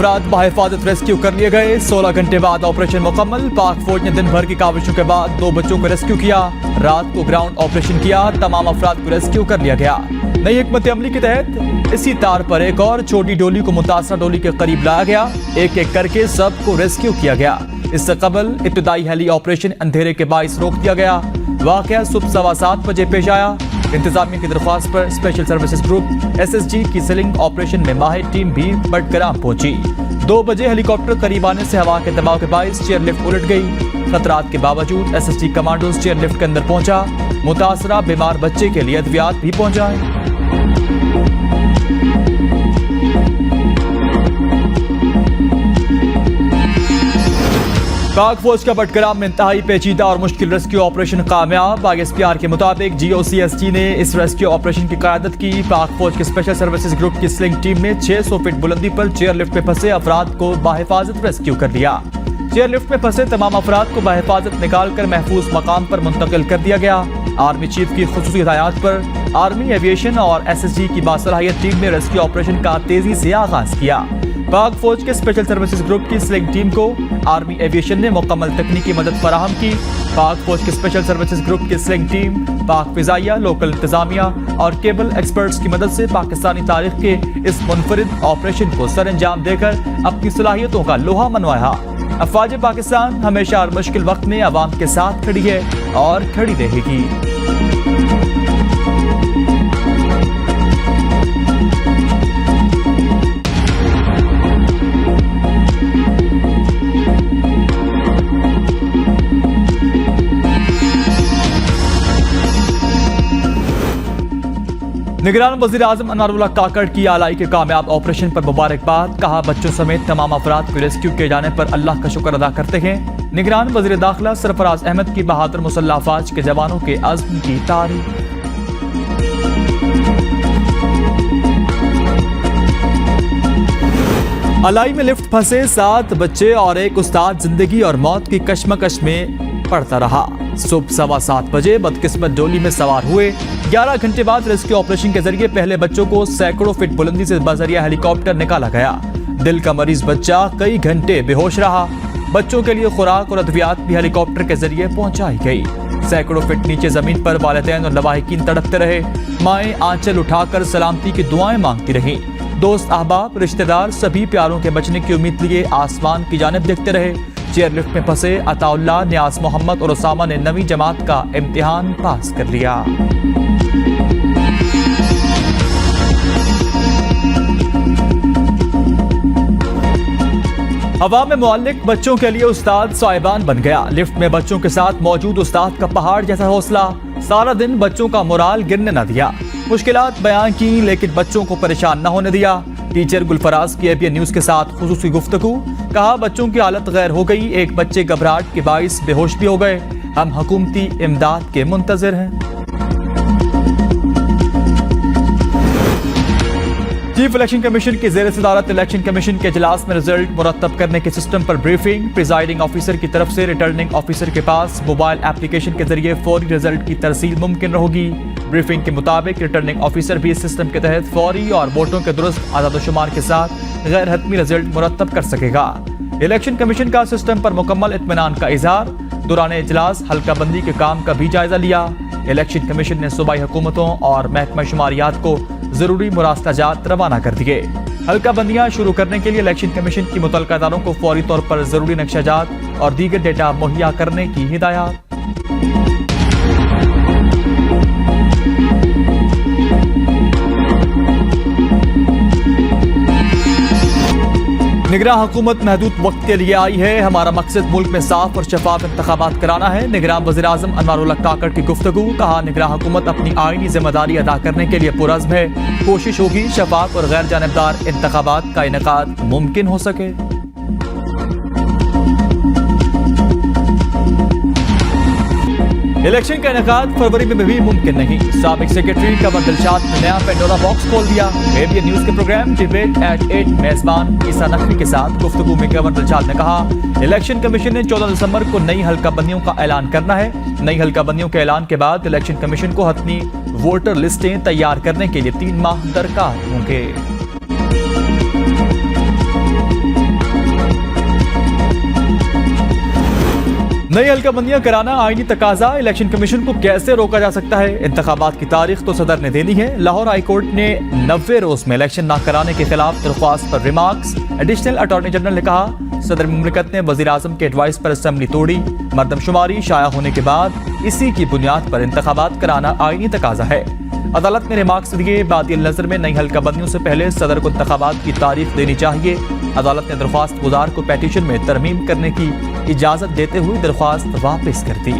अफराद बाहिफाजत रेस्क्यू कर लिए गए। 16 घंटे बाद ऑपरेशन मुकम्मल। पाक फौज ने दिन भर की काविशों के बाद 2 बच्चों को रेस्क्यू किया। रात को ग्राउंड ऑपरेशन किया। तमाम अफराद को रेस्क्यू कर लिया गया। नई हिकमत अमली के तहत इसी तार पर एक और छोटी डोली को मुतासरा डोली के करीब लाया गया। एक एक करके सबको रेस्क्यू किया गया। इससे कबल इब्तिदाई हेली ऑपरेशन अंधेरे के बाइस रोक दिया गया। वाकया सुबह 7:15 बजे पेश आया। इंतजामिया की दरख्वास्त पर स्पेशल सर्विसेज ग्रुप SSG की सेलिंग ऑपरेशन में माहिर टीम भी बटग्राम पहुंची। 2 बजे हेलीकॉप्टर करीब आने से हवा के दबाव के बायस चेयरलिफ्ट उलट गई। खतरात के बावजूद SSG कमांडोज चेयरलिफ्ट के अंदर पहुंचा। मुतासरा बीमार बच्चे के लिए अद्वियात भी पहुंचाए। पाक फौज का बटग्राम में इंतहाई पेचीदा और मुश्किल रेस्क्यू ऑपरेशन कामयाब। ISPR के मुताबिक GOCSG ने इस रेस्क्यू ऑपरेशन की क़यादत की। पाक फौज के स्पेशल सर्विसेज ग्रुप की स्लिंग टीम ने 600 फीट बुलंदी पर चेयरलिफ्ट में फंसे अफराद को बाहिफाजत रेस्क्यू कर लिया। चेयरलिफ्ट में फंसे तमाम अफराद को बाहिफाजत निकालकर महफूज मकाम पर मुंतकिल कर दिया गया। आर्मी चीफ की खुसूसी हिदायत पर आर्मी एविएशन और SSG की बासलाहियत टीम ने रेस्क्यू ऑपरेशन का तेजी से आगाज किया। पाक फौज के स्पेशल सर्विसेज ग्रुप की स्लिंग टीम को आर्मी एविएशन ने मुकम्मल तकनीकी मदद फराहम की। पाक फौज के स्पेशल सर्विसेज ग्रुप की स्लिंग टीम पाक फिजाइया, लोकल इंतजामिया और केबल एक्सपर्ट्स की मदद से पाकिस्तानी तारीख के इस मुनफरिद ऑपरेशन को सर अंजाम देकर अपनी सलाहियतों का लोहा मनवाया। अफवाज पाकिस्तान हमेशा हर मुश्किल वक्त में अवाम के साथ खड़ी है और खड़ी रहेगी। निगरान वज़ीर आज़म अनवारुल्लाह काकड़ की आलाई के कामयाब ऑपरेशन पर मुबारकबाद। कहा बच्चों समेत तमाम अफराद को रेस्क्यू किए जाने पर अल्लाह का शुक्र अदा करते हैं। निगरान वज़ीर दाखिला सरफराज अहमद की बहादुर मुसल्लह अफवाज के जवानों के अज़्म की तारीफ। अलाई में लिफ्ट फंसे 7 बच्चे और एक उस्ताद जिंदगी और मौत की कश्मकश में पड़ता रहा। सुबह 7:15 बजे बदकिस्मत डोली में सवार हुए। 11 घंटे बाद रेस्क्यू ऑपरेशन के जरिए पहले बच्चों को सैकड़ों फीट बुलंदी से बजरिया हेलीकॉप्टर निकाला गया। दिल का मरीज बच्चा कई घंटे बेहोश रहा। बच्चों के लिए खुराक और अद्वियात भी हेलीकॉप्टर के जरिए पहुंचाई गई। सैकड़ों फीट नीचे जमीन पर वालिदैन और लवाहिकीन तड़पते रहे। माएं आंचल उठाकर सलामती की दुआएं मांगती रहीं। दोस्त, अहबाब, रिश्तेदार सभी प्यारों के बचने की उम्मीद लिए आसमान की जानिब देखते रहे। चेयरलिफ्ट में फंसे अताउल्लाह, नियाज मोहम्मद और उसामा ने 9वीं जमात का इम्तिहान पास कर लिया। हवा में मुअल्लिक बच्चों के लिए उस्ताद साहिबान बन गया। लिफ्ट में बच्चों के साथ मौजूद उस्ताद का पहाड़ जैसा हौसला सारा दिन बच्चों का मोराल गिरने न दिया। मुश्किलात बयान की लेकिन बच्चों को परेशान न होने दिया। टीचर गुलफराज की ABN न्यूज के साथ खुसूसी गुफ्तगू। कहा बच्चों की हालत गैर हो गई। एक बच्चे घबराहट के बाइस बेहोश भी हो गए। हम हुकूमती इमदाद के मुंतजिर हैं। चीफ इलेक्शन कमीशन की ज़ेर सदारत इलेक्शन कमीशन के इजलास में रिजल्ट मुरतब करने के सिस्टम पर ब्रीफिंग। प्रिजाइडिंग ऑफिसर की तरफ से रिटर्निंग ऑफिसर के पास मोबाइल एप्लीकेशन के जरिए फौरी रिजल्ट की तरसील मुमकिन होगी। ब्रीफिंग के मुताबिक रिटर्निंग ऑफिसर भी इस सिस्टम के तहत फौरी और वोटों के दुरुस्त आज़ादोशुमार के साथ गैर हतमी रिजल्ट मुरतब कर सकेगा। इलेक्शन कमीशन का सिस्टम पर मुकम्मल इत्मीनान का इजहार। दौरान इजलास हल्का बंदी के काम का भी जायजा लिया। इलेक्शन कमीशन ने सूबाई हुकूमतों और महकमा शुमारियात को जरूरी मुरासलाजात रवाना कर दिए। हल्का बंदियां शुरू करने के लिए इलेक्शन कमीशन की मुतल्लिका इदारों को फौरी तौर पर जरूरी नक्शाजात और दीगर डेटा मुहैया करने की हिदायत। निगरान हुकूमत महदूद वक्त के लिए आई है। हमारा मकसद मुल्क में साफ और शफाफ इंतखाबात कराना है। निगरान वज़ीर आज़म अनवारुल्लाह काकड़ की गुफ्तगू। कहा निगरान हुकूमत अपनी आईनी जिम्मेदारी अदा करने के लिए पुरज़्म है। कोशिश होगी शफाफ और गैर जानिबदार इंतखाबात का इनेकाद मुमकिन हो सके। इलेक्शन का इनेकाद फरवरी में भी मुमकिन नहीं। साबिक सेक्रेटरी कमर दिलशाद ने नया पेंडोरा बॉक्स खोल दिया। ABN न्यूज के प्रोग्राम डिबेट एट 8 मेजबान ईसा नकवी के साथ गुफ्तगू में कमर दिलशाद ने कहा इलेक्शन कमीशन ने 14 दिसंबर को नई हल्का बंदियों का ऐलान करना है। नई हल्का बंदियों के ऐलान के बाद इलेक्शन कमीशन को हतमी वोटर लिस्टें तैयार करने के लिए 3 माह दरकार होंगे। नई हल्काबंदियां कराना आईनी तकाजा, इलेक्शन कमीशन को कैसे रोका जा सकता है? इंतखाबात की तारीख तो सदर ने दे दी है। लाहौर हाई कोर्ट ने 90 रोज में इलेक्शन न कराने के खिलाफ दरख्वास्त पर रिमार्क्स। एडिशनल अटॉर्नी जनरल ने कहा, सदर मुमलिकत ने वजीर आजम के एडवाइस पर असेंबली तोड़ी। मरदमशुमारी शाया होने के बाद इसी की बुनियाद पर इंतखाबात कराना आईनी तकाजा है। अदालत ने रिमार्क्स दिए। बादी नजर में नई हल्काबंदियों से पहले सदर को इंतखाबात की तारीख देनी चाहिए। अदालत ने दरख्वास्त गुजार को पेटिशन में तरमीम करने की इजाजत देते हुए दरख्वास्त वापस कर दी।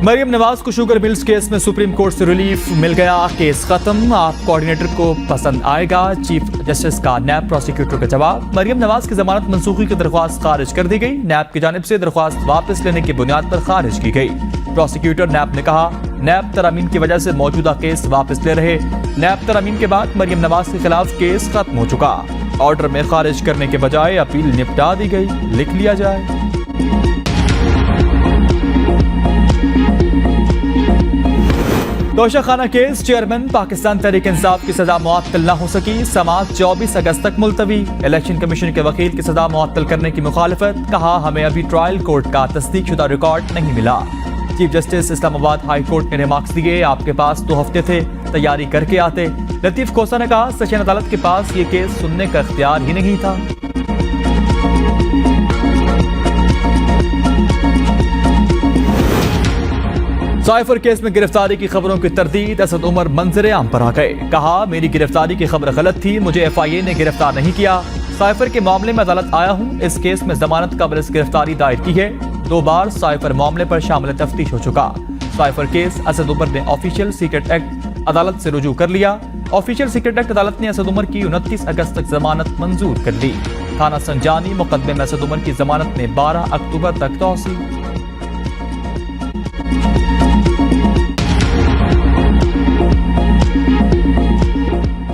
मरियम नवाज को शुगर मिल्स केस में सुप्रीम कोर्ट से रिलीफ मिल गया। केस खत्म, आप कोऑर्डिनेटर को पसंद आएगा, चीफ जस्टिस का नैब प्रोसिक्यूटर का जवाब। मरियम नवाज की जमानत मंसूखी की दरख्वास्त खारिज कर दी गई। नैब की जानिब से दरख्वास्त वापस लेने की बुनियाद पर खारिज की गई। प्रोसिक्यूटर नैब ने कहा, नैब तरामीम की वजह से मौजूदा केस वापस ले रहे। नैब तरामीम के बाद मरियम नवाज के खिलाफ केस खत्म हो चुका। ऑर्डर में खारिज करने के बजाय अपील निपटा दी गई, लिख लिया जाए। तोशाखाना केस, चेयरमैन पाकिस्तान तहरीक इंसाफ की सजा मुअत्तल न हो सकी। समाअत 24 अगस्त तक मुलतवी। इलेक्शन कमीशन के वकील की सजा मुअत्तल करने की मुखालफत। कहा, हमें अभी ट्रायल कोर्ट का तस्दीकशुदा रिकॉर्ड नहीं मिला। Chief justice Islamabad high court ने रिमार्क्स दिए। आपके पास 2 हफ्ते थे, तैयारी करके आते। लतीफ खोसा ने कहा, सेशन अदालत के पास ये केस सुनने का इख्तियार ही नहीं था। साइफर केस में गिरफ्तारी की खबरों की तरदीद। असद उमर मंजर आम पर आ गए। कहा, मेरी गिरफ्तारी की खबर गलत थी, मुझे FIA ने गिरफ्तार नहीं किया। साइफर के मामले में अदालत आया हूं। इस केस में जमानत कबल गिरफ्तारी दायर की है। 2 बार साइफर मामले पर शामिल तफ्तीश हो चुका। साइफर केस असद उमर ने ऑफिशियल सीक्रेट एक्ट अदालत से रुजू कर लिया। ऑफिशियल सीक्रेट एक्ट अदालत ने असद उमर की 29 अगस्त तक जमानत मंजूर कर ली। थाना संजानी मुकदमे में असद उमर की जमानत ने 12 अक्टूबर तक तौसी।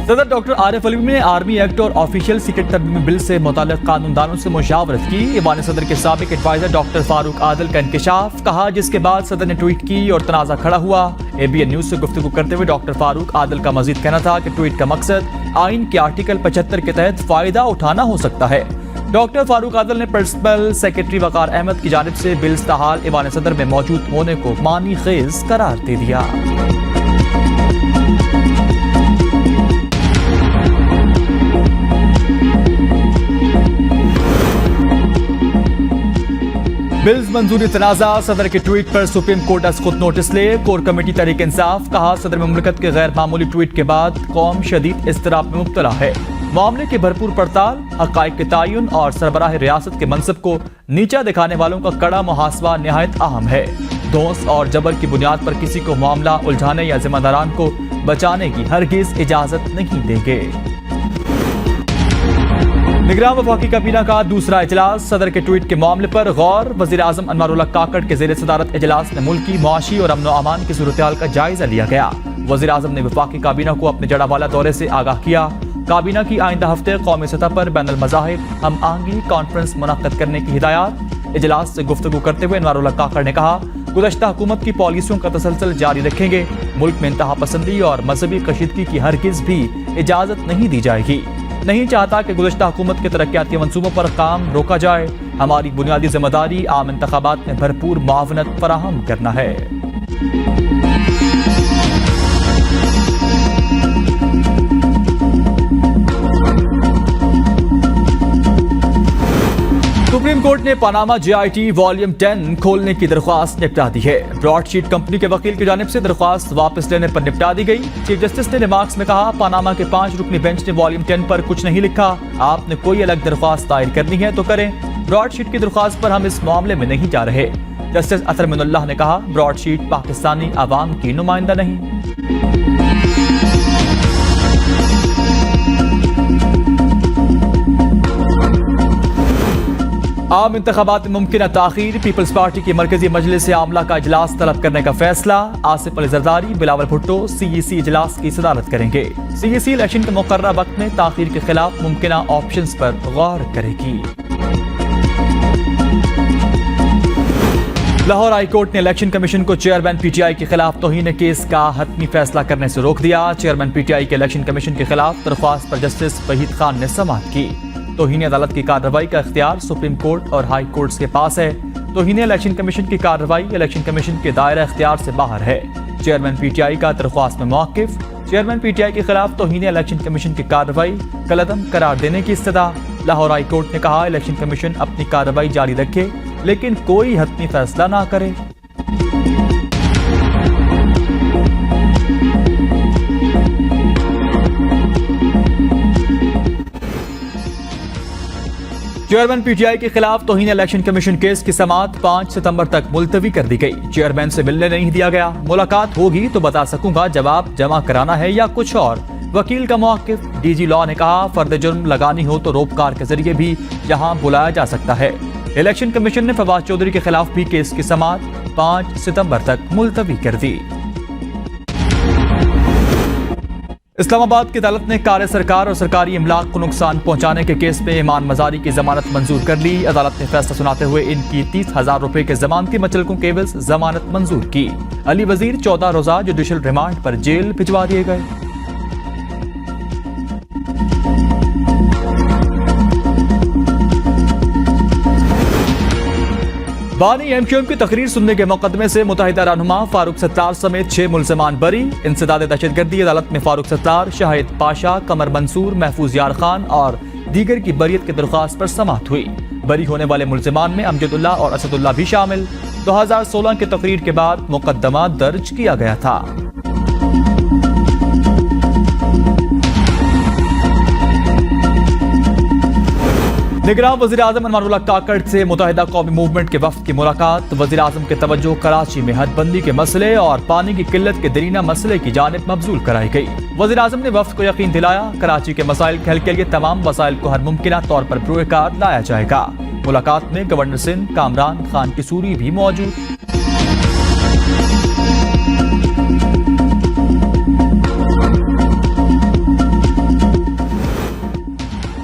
सदर डॉक्टर आरिफ अलवी ने आर्मी एक्ट और ऑफिशियल सीक्रेट तरमीमी बिल से मुताल्लिक कानूनदानों से मुशावरत की। ईवान सदर के साबिक एडवाइजर डॉक्टर फारूक आदिल का इंकशाफ। कहा, जिसके बाद सदर ने ट्वीट की और तनाजा खड़ा हुआ। ABN न्यूज से गुफ्तगू करते हुए डॉक्टर फारूक आदिल का मजीद कहना था कि ट्वीट का मकसद आइन के आर्टिकल 75 के तहत फायदा उठाना हो सकता है। डॉक्टर फारूक आदिल ने प्रिंसिपल सेक्रेटरी वकार अहमद की जानिब से बिल इस्तेहाल ईवान सदर में मौजूद होने को मानी खेज करार दे दिया। बिल्स मंजूरी तनाजा। सदर के ट्वीट पर सुप्रीम कोर्ट आज खुद नोटिस ले। Core committee Tehreek Insaf. कहा, सदर मुमलिकत के गैर मामूली ट्वीट के बाद कौम शदीद इज़्तिराब में मुब्तला है। मामले की भरपूर पड़ताल, हक़ाइक़ के तयन और सरबराह रियासत के मनसब को नीचा दिखाने वालों का कड़ा मुहासबा निहायत अहम है। धौंस और जबर की बुनियाद पर किसी को मामला उलझाने या जिम्मेदारान को बचाने की हरगिज इजाजत नहीं देंगे। निगरान वफाकी काबीना का दूसरा इजलास। सदर के ट्वीट के मामले पर गौर। वजीर आजम अनवारुल्लाह काकड़ के ज़ेरे सदारत इजलास में मुल्की, मुआशी और अमन व अमान की सूरत-ए-हाल का जायजा लिया गया। वजीर आजम ने वफाकी काबीना को अपने जड़ावाला दौरे से आगाह किया। काबीना की आइंदा हफ्ते कौमी सतह पर बैनुल मज़ाहिब हम आहंगी कॉन्फ्रेंस मुनक्कद करने की हिदायत। इजलास से गुफ्तगू करते हुए अनवारुल्लाह काकड़ ने कहा, गुज़श्ता हुकूमत की पॉलिसियों का तसलसल जारी रखेंगे। मुल्क में इंतहा पसंदी और मजहबी कशीदगी की हरगिज भी इजाजत नहीं दी जाएगी। नहीं चाहता कि गुज़श्ता हुकूमत के तरक्याती मंसूबों पर काम रोका जाए। हमारी बुनियादी जिम्मेदारी आम इंतखाबात में भरपूर मुआवनत फराहम करना है। सुप्रीम कोर्ट ने पनामा JIT वॉल्यूम 10 खोलने की दरख्वास्त निपटा दी है। ब्रॉडशीट कंपनी के वकील की जानिब से दरख्वास्त वापस लेने पर निपटा दी गई। चीफ जस्टिस ने रिमार्क्स में कहा, पनामा के 5 रुकनी बेंच ने वॉल्यूम 10 पर कुछ नहीं लिखा। आपने कोई अलग दरख्वास्त दायर करनी है तो करें। ब्रॉडशीट की दरख्वास्त पर हम इस मामले में नहीं जा रहे। जस्टिस अतर मिनुल्लाह ने कहा, ब्रॉडशीट पाकिस्तानी आवाम की नुमाइंदा नहीं। आम इंतखाबात में मुमकिन ताखीर। पीपल्स पार्टी की मरकजी मजलिस से आमला का इजलास तलब करने का फैसला। आसिफ अली जरदारी, बिलावल भुट्टो CEC इजलास की सदारत करेंगे। CEC इलेक्शन के मुकर्रर वक्त में ताखीर के खिलाफ मुमकिन ऑप्शंस पर गौर करेगी। लाहौर हाईकोर्ट ने इलेक्शन कमीशन को चेयरमैन पीटीआई के खिलाफ तौहीन केस का हतमी फैसला करने से रोक दिया। चेयरमैन पीटीआई के इलेक्शन कमीशन के खिलाफ दरख्वास्त पर जस्टिस वहीद खान ने समाअत की। तौहीन अदालत की कार्रवाई का इख्तियार सुप्रीम कोर्ट और हाई कोर्ट के पास है। तौहीन इलेक्शन कमीशन की कार्रवाई इलेक्शन कमीशन के दायरा इख्तियार से बाहर है। चेयरमैन पीटीआई का दरख्वास्त में मौक़िफ़। चेयरमैन पीटीआई के खिलाफ तौहीन इलेक्शन कमीशन की कार्रवाई कलअदम करार देने की इस्तदा। लाहौर हाई कोर्ट ने कहा, इलेक्शन कमीशन अपनी कार्रवाई जारी रखे लेकिन कोई हतमी फैसला ना करे। चेयरमैन पीटीआई के खिलाफ तौहीन इलेक्शन कमीशन केस की समाअत 5 सितंबर तक मुलतवी कर दी गई। चेयरमैन से मिलने नहीं दिया गया। मुलाकात होगी तो बता सकूंगा जवाब जमा कराना है या कुछ और। वकील का मौक़िफ़। डीजी लॉ ने कहा, फर्द जुर्म लगानी हो तो रोपकार के जरिए भी यहां बुलाया जा सकता है। इलेक्शन कमीशन ने फवाद चौधरी के खिलाफ भी केस की समाअत 5 सितंबर तक मुलतवी कर दी। इस्लामाबाद की अदालत ने कार सरकार और सरकारी इमलाक को नुकसान पहुंचाने के केस में ईमान मजारी की जमानत मंजूर कर ली। अदालत ने फैसला सुनाते हुए इनकी 30,000 रुपए के जमानती मचलकों के एवज जमानत मंजूर की। अली वजीर 14 रोजा जुडिशल रिमांड पर जेल भिजवा दिए गए। बानी एमक्यूएम की तकरीर सुनने के मुकदमे से मुतहिदा रहनुमा फारूक सत्तार समेत 6 मुल्ज़िमान बरी। इंसदाद दहशतगर्दी अदालत में फारूक सत्तार, शाहिद पाशा, कमर मंसूर, महफूज यार खान और दीगर की बरियत की दरख्वास्त पर समाअत हुई। बरी होने वाले मुल्ज़िमान में अमजदुल्ला और असदुल्ला भी शामिल। 2016 की तकरीर के बाद मुकदमा दर्ज किया गया था। निगरान वज़ीर आज़म अनवारुल्लाह काकड़ से मुत्तहिदा कौमी मूवमेंट के वफ्द की मुलाकात। वज़ीर आज़म के तवज्जो कराची में हदबंदी के मसले और पानी की किल्लत के दरीना मसले की जानिब मबजूल कराई गई। वज़ीर आज़म ने वफ्द को यकीन दिलाया, कराची के मसाइल के हल के लिए तमाम वसाइल को हर मुमकिन तौर पर पुरकार लाया जाएगा। मुलाकात में गवर्नर सिंध कामरान खान किसूरी भी मौजूद।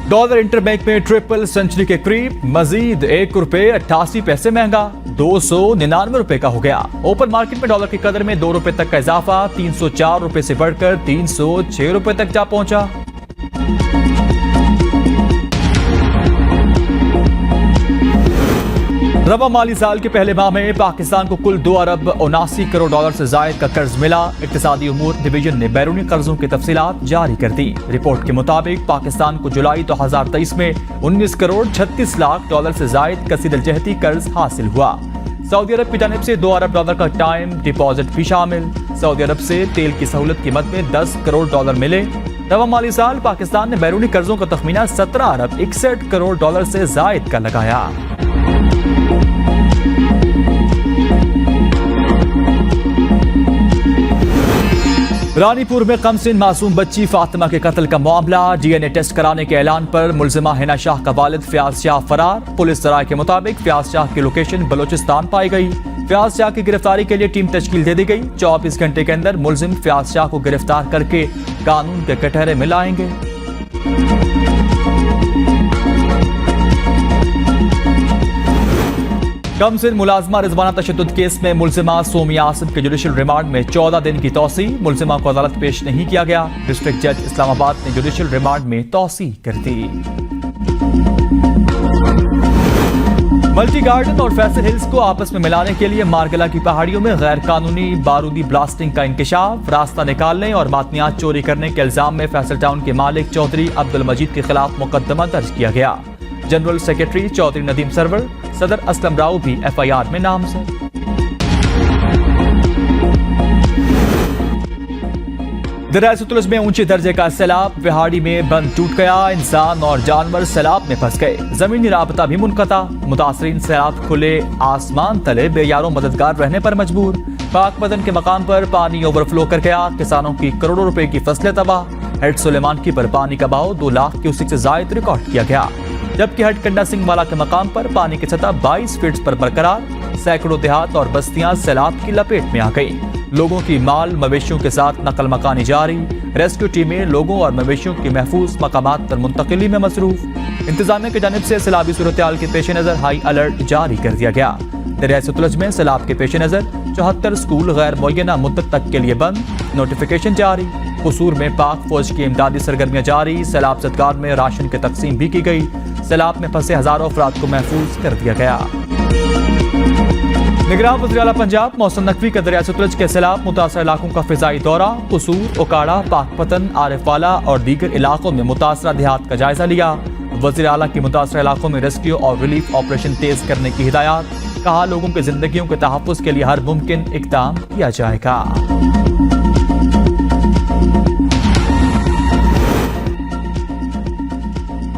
डॉलर इंटरबैंक में ट्रिपल सेंचुरी के करीब, मजीद ₹1.88 महंगा 299 रुपए का हो गया। ओपन मार्केट में डॉलर की कदर में 2 रुपए तक का इजाफा 304 रुपए से बढ़कर 306 रुपए तक जा पहुंचा। रवा माली साल के पहले माह में पाकिस्तान को कुल 2 अरब 79 करोड़ डॉलर से जायद का कर्ज मिला। इक्तिसादी उमूर डिवीजन ने बैरूनी कर्जों की तफसीलात जारी कर दी। रिपोर्ट के मुताबिक पाकिस्तान को जुलाई 2023 में 19 करोड़ 36 लाख डॉलर से जायद कसीदल जहती कर्ज हासिल हुआ। सऊदी अरब की जानिब से 2 अरब डॉलर का टाइम डिपॉजिट भी शामिल। सऊदी अरब से तेल की सहूलत कीमत में 10 करोड़ डॉलर मिले। रवा माली साल पाकिस्तान ने बैरूनी कर्जों का तखमीना 17 अरब 61 करोड़ डॉलर से जायद का लगाया। रानीपुर में कमसिन मासूम बच्ची फातिमा के कत्ल का मामला। डीएनए टेस्ट कराने के ऐलान पर मुल्जिमा हिना शाह का वालिद फयाज शाह फरार। पुलिस जराये के मुताबिक फयाज शाह की लोकेशन बलोचिस्तान पाई गई। फयाज शाह की गिरफ्तारी के लिए टीम तश्कील दे दी गई। 24 घंटे के अंदर मुल्जिम फयाज शाह को गिरफ्तार करके कानून के कटहरे में लाएंगे। कमसिन मुलाजमा रिजवाना तशद्दुद केस में मुल्जिमा सोमिया आसिफ के जुडिशल रिमांड में 14 दिन की तौसी। मुल्जिमा को अदालत पेश नहीं किया गया। डिस्ट्रिक्ट जज इस्लामाबाद ने जुडिशल रिमांड में तौसी कर दी। मल्टी गार्डन और फैसल हिल्स को आपस में मिलाने के लिए मारगला की पहाड़ियों में गैर कानूनी बारूदी ब्लास्टिंग का इंकशाफ। रास्ता निकालने और मादनियात चोरी करने के इल्जाम में फैसल टाउन के मालिक चौधरी अब्दुल मजीद के खिलाफ मुकदमा दर्ज किया गया। जनरल सेक्रेटरी चौधरी नदीम सरवर, सदर असलम राव भी एफआईआर में नामजद। दरिया सतलुज में ऊंचे दर्जे का सैलाब। विहाड़ी में बंद टूट गया। इंसान और जानवर सैलाब में फंस गए। जमीनी राबता भी मुनक़ता। मुतासरीन सैलाब खुले आसमान तले बेयारों मददगार रहने पर मजबूर। पाक बदन के मकाम पर पानी ओवरफ्लो कर गया। किसानों की करोड़ों रुपए की फसलें तबाह। हेड सुलेमान की पर पानी का बहाव 2 लाख क्यूसेक से जायद रिकॉर्ड किया गया। जबकि हेड कंडा सिंह वाला के मकाम पर पानी की सतह 22 फीट पर बरकरार। सैकड़ों देहात और बस्तियां सैलाब की लपेट में आ गई। लोगों की माल मवेशियों के साथ नकल मकानी जारी। रेस्क्यू टीमें लोगों और मवेशियों की महफूज मकामात पर मुंतकिली में मसरूफ। इंतजामिया की जानिब से सैलाबी सूरत हाल के पेश नजर हाई अलर्ट जारी कर दिया गया। दरिया सतलुज में सैलाब के पेश नजर 74 स्कूल गैर मुअय्यना मुद्दत तक के लिए बंद, नोटिफिकेशन जारी। कसूर में पाक फौज की इमदादी सरगर्मियां जारी, सैलाब ज़दगार में राशन की तकसीम भी की गई। सैलाब में फंसे हजारों अफराद को महफूज कर दिया गया। निगरान वज़ीर आला पंजाब मोहसिन नकवी का दरिया सतलुज के सैलाब मुतासर इलाकों का फिजाई दौरा, कसूर, ओकाड़ा, पाकपतन, आरिफवाला और दीगर इलाकों में मुतासरा देहात का जायजा लिया। वज़ीर आला की मुतासर इलाकों में रेस्क्यू और रिलीफ ऑपरेशन तेज करने की हिदायत, कहा लोगों की जिंदगियों के तहफ़्फ़ुज़ के लिए हर मुमकिन इक़दाम किया जाएगा।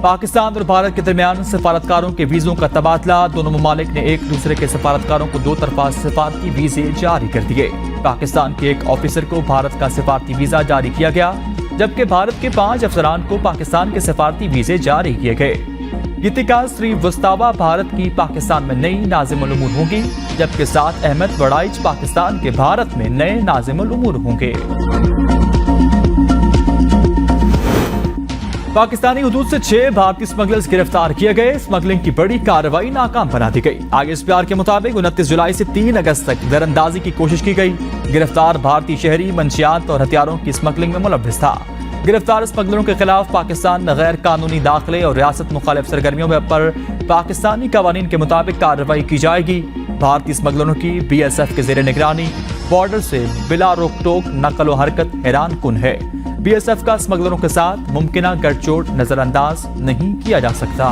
पाकिस्तान और भारत के दरमियान सफारतकारों के वीज़ों का तबादला, दोनों ममालिक ने एक दूसरे के सफारतकारों को 2 तरफा सफारती वीज़े जारी कर दिए। पाकिस्तान के एक ऑफिसर को भारत का सफारती वीज़ा जारी किया गया, जबकि भारत के 5 अफसरान को पाकिस्तान के सफारती वीज़े जारी किए गए। गीतिका श्री वस्तावा भारत की पाकिस्तान में नई नाज़िमुल उमूर होंगी, जबकि साद अहमद वड़ाइच पाकिस्तान के भारत में नए नाज़िमुल उमूर होंगे। पाकिस्तानी हुदूद से 6 भारतीय स्मगलर्स गिरफ्तार किए गए, स्मगलिंग की बड़ी कार्रवाई नाकाम बना दी गई। ISPR के मुताबिक 29 जुलाई से 3 अगस्त तक दरअंदाजी की कोशिश की गई। गिरफ्तार भारतीय शहरी मंशियात और हथियारों की स्मगलिंग में मुलव्विस था। गिरफ्तार स्मगलरों के खिलाफ पाकिस्तान में गैर कानूनी दाखिले और रियासत मुखालिफ सरगर्मियों पर पाकिस्तानी कवानीन के मुताबिक कार्रवाई की जाएगी। भारतीय स्मगलरों की BSF के जेर निगरानी बॉर्डर से बिला रोक टोक नकल व हरकत हैरान कुन है। BSF का स्मगलरों के साथ मुमकिना गठजोड़ नजरअंदाज नहीं किया जा सकता।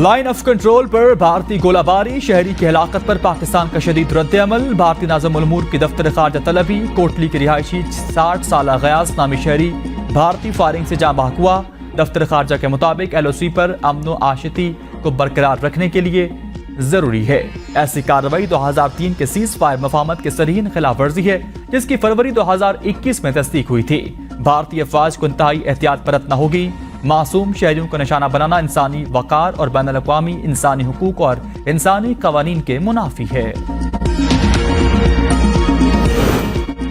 लाइन ऑफ कंट्रोल पर भारतीय गोलाबारी, शहरी की हलाकत पर पाकिस्तान का शदीद रद्द-ए-अमल। भारतीय नाज़िमुल उमूर की दफ्तर खारजा तलबी, कोटली की रिहायशी 60 साल गयास नामी शहरी भारतीय फायरिंग से जाँ बहक हुआ। दफ्तर खारजा के मुताबिक LOC पर अमन व आशिती को बरकरार रखने के लिए जरूरी है। ऐसी कार्रवाई 2003 के सीज फायर मफाहमत के सरीहन खिलाफ वर्जी है, जिसकी फरवरी 2021 में तस्दीक हुई थी। भारतीय अफवाज को इंतहाई एहतियात बरतना होगी। मासूम शहरियों को निशाना बनाना इंसानी वकार और बैनुल अक़वामी इंसानी हुकूक और इंसानी कवानीन के मुनाफी है।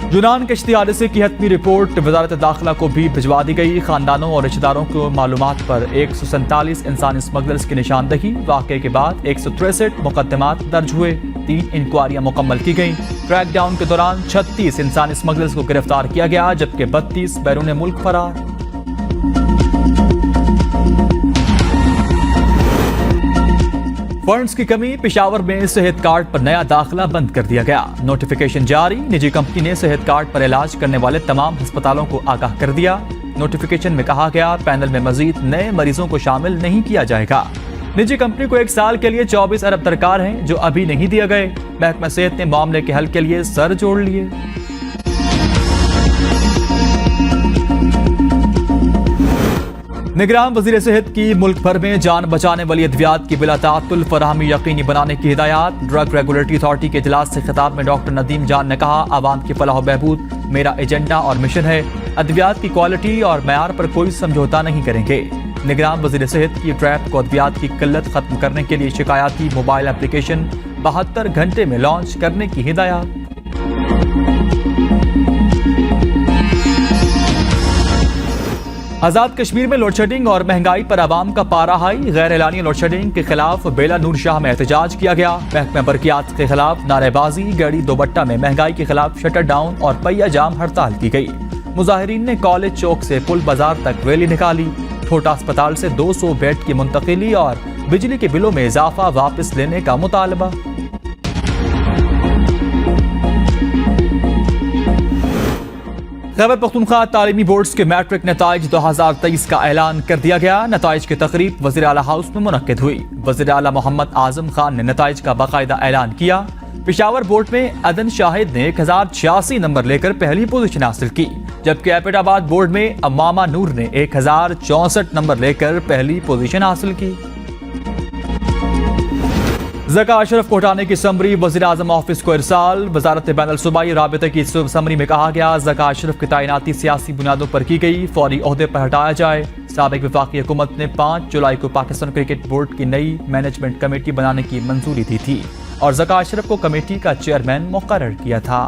यूनान के इश्तिहार हादसे की हतमी रिपोर्ट वजारत दाखिला को भी भिजवा दी गई। खानदानों और रिश्तेदारों को मालूमात पर 147 इंसानी स्मगलर्स की निशानदही। वाक़े के बाद 163 मुकदमात दर्ज हुए, 3 इंक्वायरियां मुकम्मल की गई। क्रैकडाउन के दौरान 36 इंसानी स्मगलर्स को गिरफ्तार किया गया, जबकि 32 बैरून मुल्क फरार। फंड्स की कमी, पेशावर में सेहत कार्ड पर नया दाखिला बंद कर दिया गया। नोटिफिकेशन जारी, निजी कंपनी ने सेहत कार्ड पर इलाज करने वाले तमाम अस्पतालों को आगाह कर दिया। नोटिफिकेशन में कहा गया पैनल में मजीद नए मरीजों को शामिल नहीं किया जाएगा। निजी कंपनी को 1 साल के लिए 24 अरब दरकार हैं, जो अभी नहीं दिए गए। महकमा सेहत ने मामले के हल के लिए सर जोड़ लिए। निगरान वज़ीर सेहत की मुल्क भर में जान बचाने वाली अद्वियात की बिला ताअत्तुल फराहमी यकीनी बनाने की हिदायत। ड्रग रेगुलेटरी अथॉरिटी के इजलास से खिताब में डॉक्टर नदीम जान ने कहा, आवाम की फलाह बहबूद मेरा एजेंडा और मिशन है। अद्वियात की क्वालिटी और मयार पर कोई समझौता नहीं करेंगे। निगरान वज़ीर सेहत की ट्रैप को अद्वियात की किल्लत खत्म करने के लिए शिकायती मोबाइल एप्लीकेशन 72 घंटे में लॉन्च करने की हिदायत। आजाद कश्मीर में लोड शेडिंग और महंगाई पर आवाम का पारा हाई। गैर एलानी लोड शेडिंग के खिलाफ बेला नूर शाह में एहतजाज किया गया। महकमा बरकियात के खिलाफ नारेबाजी, गड़ी दोबट्टा में महंगाई के खिलाफ शटर डाउन और पहिया जाम हड़ताल की गई। मुजाहिरीन ने कॉलेज चौक से पुल बाजार तक रैली निकाली। छोटा अस्पताल से 200 बेड की मुंतकिली और बिजली के बिलों में इजाफा वापस लेने का मुतालबा। खैबर पख्तूनख्वा तालीमी बोर्ड्स के मैट्रिक नताइज 2023 का ऐलान कर दिया गया। नताइज की तकरीब वज़ीर आला हाउस में मुनक्किद हुई। वज़ीर आला मोहम्मद आजम खान ने नताइज का बाकायदा ऐलान किया। पेशावर बोर्ड में अदन शाहिद ने 1086 नंबर लेकर पहली पोजीशन हासिल की, जबकि एबटाबाद बोर्ड में अम्मामा नूर ने 1064 नंबर लेकर पहली पोजीशन हासिल की। ज़का अशरफ को हटाने की समरी वज़ीर आज़म ऑफिस को इरसाल। वजारत बैनुल सूबाई राबिते की समरी में कहा गया, ज़का अशरफ की तैनाती सियासी बुनियादों पर की गई, फौरी ओहदे पर हटाया जाए। साबिक वफाकी हुकूमत ने 5 जुलाई को पाकिस्तान क्रिकेट बोर्ड की नई मैनेजमेंट कमेटी बनाने की मंजूरी दी थी और ज़का अशरफ को कमेटी का चेयरमैन मुकर्रर किया था।